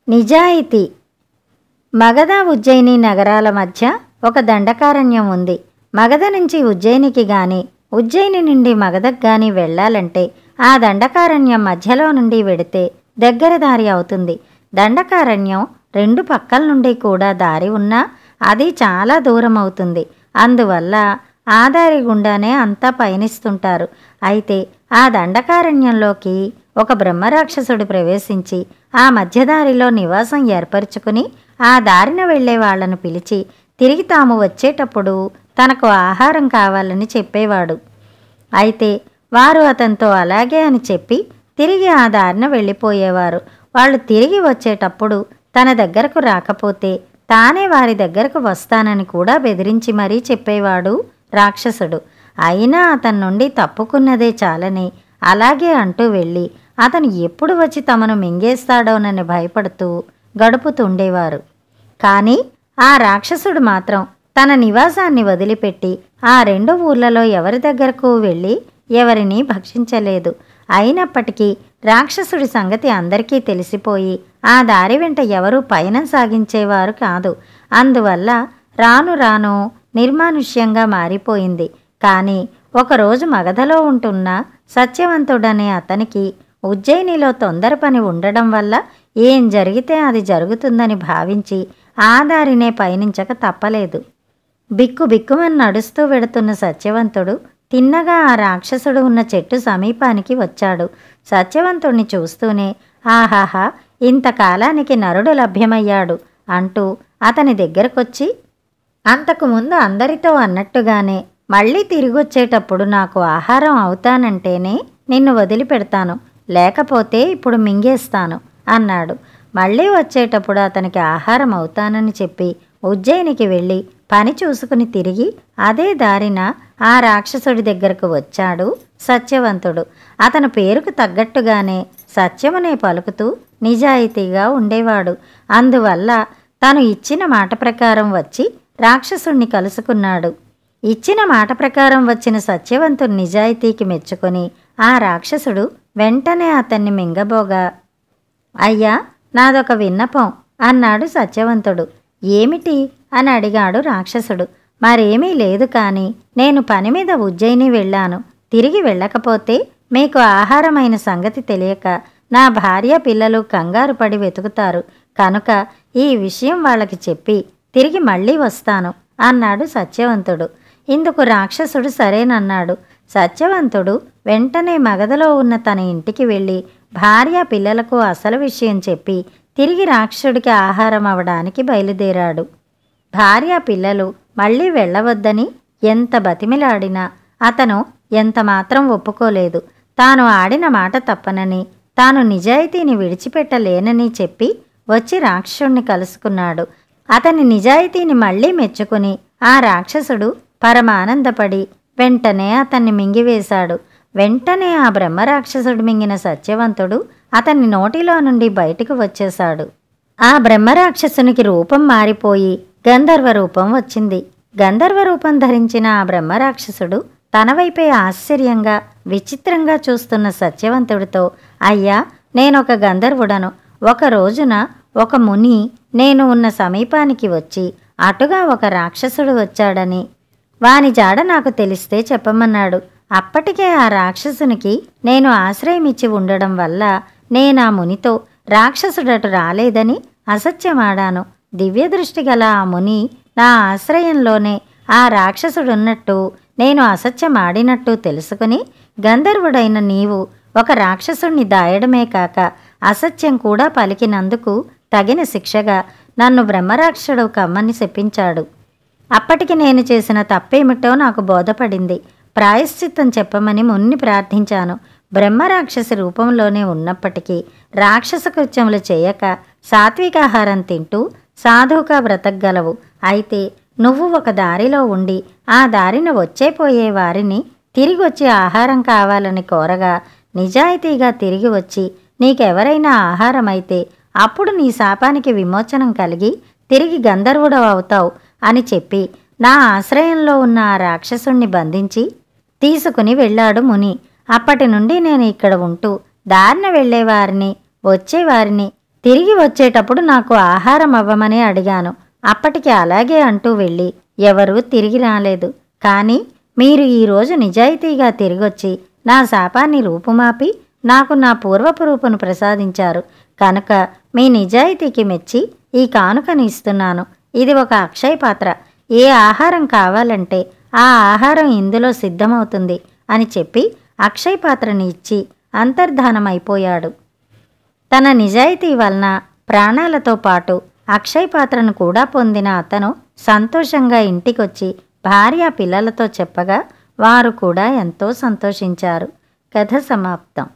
నిజాయితీ. మగధ ఉజ్జయిని నగరాల మధ్య ఒక దండకారణ్యం ఉంది. మగధ నుంచి ఉజ్జయినికి గాని ఉజ్జయిని నుండి మగధకు గాని వెళ్ళాలంటే ఆ దండకారణ్యం మధ్యలో నుండి వెడితే దగ్గర దారి అవుతుంది. దండకారణ్యం రెండు పక్కల నుండి కూడా దారి ఉన్నా అది చాలా దూరం అవుతుంది. అందువల్ల ఆ దారి గుండానే అంతా పయనిస్తుంటారు. అయితే ఆ దండకారణ్యంలోకి ఒక బ్రహ్మరాక్షసుడు ప్రవేశించి ఆ మధ్యదారిలో నివాసం ఏర్పరచుకుని ఆ దారిన వెళ్లే వాళ్లను పిలిచి తిరిగి తాము వచ్చేటప్పుడు తనకు ఆహారం కావాలని చెప్పేవాడు. అయితే వారు అతనితో అలాగే అని చెప్పి తిరిగి ఆ దారిన వెళ్ళిపోయేవారు. వాళ్ళు తిరిగి వచ్చేటప్పుడు తన దగ్గరకు రాకపోతే తానే వారి దగ్గరకు వస్తానని కూడా బెదిరించి మరీ చెప్పేవాడు రాక్షసుడు. అయినా అతని నుండి తప్పుకున్నదే చాలని అలాగే అంటూ వెళ్ళి అతను ఎప్పుడు వచ్చి తమను మింగేస్తాడోనని భయపడుతూ గడుపుతుండేవారు. కానీ ఆ రాక్షసుడు మాత్రం తన నివాసాన్ని వదిలిపెట్టి ఆ రెండు ఊర్లలో ఎవరి దగ్గరకు వెళ్ళి ఎవరినీ భక్షించలేదు. అయినప్పటికీ రాక్షసుడి సంగతి అందరికీ తెలిసిపోయి ఆ దారి వెంట ఎవరూ పయనం సాగించేవారు కాదు. అందువల్ల రాను రాను నిర్మానుష్యంగా మారిపోయింది. కానీ ఒకరోజు మగధలో ఉంటున్న సత్యవంతుడనే అతనికి ఉజ్జయినిలో తొందర పని ఉండడం వల్ల ఏం జరిగితే అది జరుగుతుందని భావించి ఆ దారినే పయనించక తప్పలేదు. బిక్కుబిక్కుమని నడుస్తూ వెడుతున్న సత్యవంతుడు తిన్నగా ఆ రాక్షసుడు ఉన్న చెట్టు సమీపానికి వచ్చాడు. సత్యవంతుణ్ణి చూస్తూనే ఆహాహా, ఇంతకాలానికి నరుడు లభ్యమయ్యాడు అంటూ అతని దగ్గరకొచ్చి అంతకుముందు అందరితో అన్నట్టుగానే మళ్ళీ తిరిగొచ్చేటప్పుడు నాకు ఆహారం అవుతానంటేనే నిన్ను వదిలిపెడతాను, లేకపోతే ఇప్పుడు మింగేస్తాను అన్నాడు. మళ్ళీ వచ్చేటప్పుడు అతనికి ఆహారం అవుతానని చెప్పి ఉజ్జయినికి వెళ్ళి పని చూసుకుని తిరిగి అదే దారిన ఆ రాక్షసుడి దగ్గరకు వచ్చాడు సత్యవంతుడు. అతని పేరుకు తగ్గట్టుగానే సత్యమునే పలుకుతూ నిజాయితీగా ఉండేవాడు. అందువల్ల తను ఇచ్చిన మాట ప్రకారం వచ్చి రాక్షసుణ్ణి కలుసుకున్నాడు. ఇచ్చిన మాట ప్రకారం వచ్చిన సత్యవంతుని నిజాయితీకి మెచ్చుకొని ఆ రాక్షసుడు వెంటనే అతన్ని మింగబోగా, అయ్యా, నాదొక విన్నపం అన్నాడు సత్యవంతుడు. ఏమిటి అని అడిగాడు రాక్షసుడు. మరేమీ లేదు, కానీ నేను పని మీద ఉజ్జయిని వెళ్ళాను. తిరిగి వెళ్ళకపోతే మీకు ఆహారమైన సంగతి తెలియక నా భార్య పిల్లలు కంగారు పడి వెతుకుతారు. కనుక ఈ విషయం వాళ్ళకి చెప్పి తిరిగి మళ్ళీ వస్తాను అన్నాడు సత్యవంతుడు. ఇందుకు రాక్షసుడు సరేనన్నాడు. సత్యవంతుడు వెంటనే మగధలో ఉన్న తన ఇంటికి వెళ్ళి భార్య పిల్లలకు అసలు విషయం చెప్పి తిరిగి రాక్షసుడికి ఆహారం అవడానికి బయలుదేరాడు. భార్య పిల్లలు మళ్ళీ వెళ్ళవద్దని ఎంత బతిమిలాడినా అతను ఎంత మాత్రం ఒప్పుకోలేదు. తాను ఆడిన మాట తప్పనని, తాను నిజాయితీని విడిచిపెట్టలేనని చెప్పి వచ్చి రాక్షసుణ్ణి కలుసుకున్నాడు. అతని నిజాయితీని మళ్ళీ మెచ్చుకుని ఆ రాక్షసుడు పరమానందపడి వెంటనే అతన్ని మింగివేశాడు. వెంటనే ఆ బ్రహ్మరాక్షసుడు మింగిన సత్యవంతుడు అతని నోటిలో నుండి బయటకు వచ్చేశాడు. ఆ బ్రహ్మరాక్షసునికి రూపం మారిపోయి గంధర్వ రూపం వచ్చింది. గంధర్వ రూపం ధరించిన ఆ బ్రహ్మరాక్షసుడు తన వైపే ఆశ్చర్యంగా విచిత్రంగా చూస్తున్న సత్యవంతుడితో, అయ్యా, నేనొక గంధర్వుడను. ఒక రోజున ఒక ముని నేను ఉన్న సమీపానికి వచ్చి అటుగా ఒక రాక్షసుడు వచ్చాడని వాని జాడ నాకు తెలిస్తే చెప్పమన్నాడు. అప్పటికే ఆ రాక్షసునికి నేను ఆశ్రయమిచ్చి ఉండడం వల్ల నేనా మునితో రాక్షసుడటు రాలేదని అసత్యమాడాను. దివ్యదృష్టి గల ఆ ముని నా ఆశ్రయంలోనే ఆ రాక్షసుడున్నట్టు నేను అసత్యమాడినట్టు తెలుసుకుని గంధర్వుడైన నీవు ఒక రాక్షసుణ్ణి దాయడమే కాక అసత్యం కూడా పలికినందుకు తగిన శిక్షగా నన్ను బ్రహ్మరాక్షసుడు కమ్మని శపించాడు. అప్పటికి నేను చేసిన తప్పేమిటో నాకు బోధపడింది. ప్రాయశ్చిత్తం చెప్పమని మున్ని ప్రార్థించాను. బ్రహ్మరాక్షసి రూపంలోనే ఉన్నప్పటికీ రాక్షస కృత్యములు చేయక సాత్వికాహారం తింటూ సాధువుగా బ్రతకగలవు. అయితే నువ్వు ఒక దారిలో ఉండి ఆ దారిన వచ్చేపోయే వారిని తిరిగొచ్చి ఆహారం కావాలని కోరగా నిజాయితీగా తిరిగి వచ్చి నీకెవరైనా ఆహారమైతే అప్పుడు నీ శాపానికి విమోచనం కలిగి తిరిగి గంధర్వుడవు అవుతావు అని చెప్పి నా ఆశ్రయంలో ఉన్న ఆ రాక్షసుణ్ణి బంధించి తీసుకుని వెళ్ళాడు ముని. అప్పటి నుండి నేను ఇక్కడ ఉంటూ దారిన వెళ్ళేవారిని వచ్చేవారిని తిరిగి వచ్చేటప్పుడు నాకు ఆహారం అవ్వమని అడిగాను. అప్పటికి అలాగే అంటూ వెళ్ళి ఎవరూ తిరిగి రాలేదు. కానీ మీరు ఈరోజు నిజాయితీగా తిరిగొచ్చి నా శాపాన్ని రూపుమాపి నాకు నా పూర్వపు రూపును ప్రసాదించారు. కనుక మీ నిజాయితీకి మెచ్చి ఈ కానుకని ఇస్తున్నాను. ఇది ఒక అక్షయ పాత్ర. ఏ ఆహారం కావాలంటే ఆ ఆహారం ఇందులో సిద్ధమవుతుంది అని చెప్పి అక్షయ పాత్రని ఇచ్చి అంతర్ధానమైపోయాడు. తన నిజాయితీ వలన ప్రాణాలతో పాటు అక్షయ పాత్రను కూడా పొందిన అతను సంతోషంగా ఇంటికొచ్చి భార్య పిల్లలతో చెప్పగా వారు కూడా ఎంతో సంతోషించారు. కథ సమాప్తం.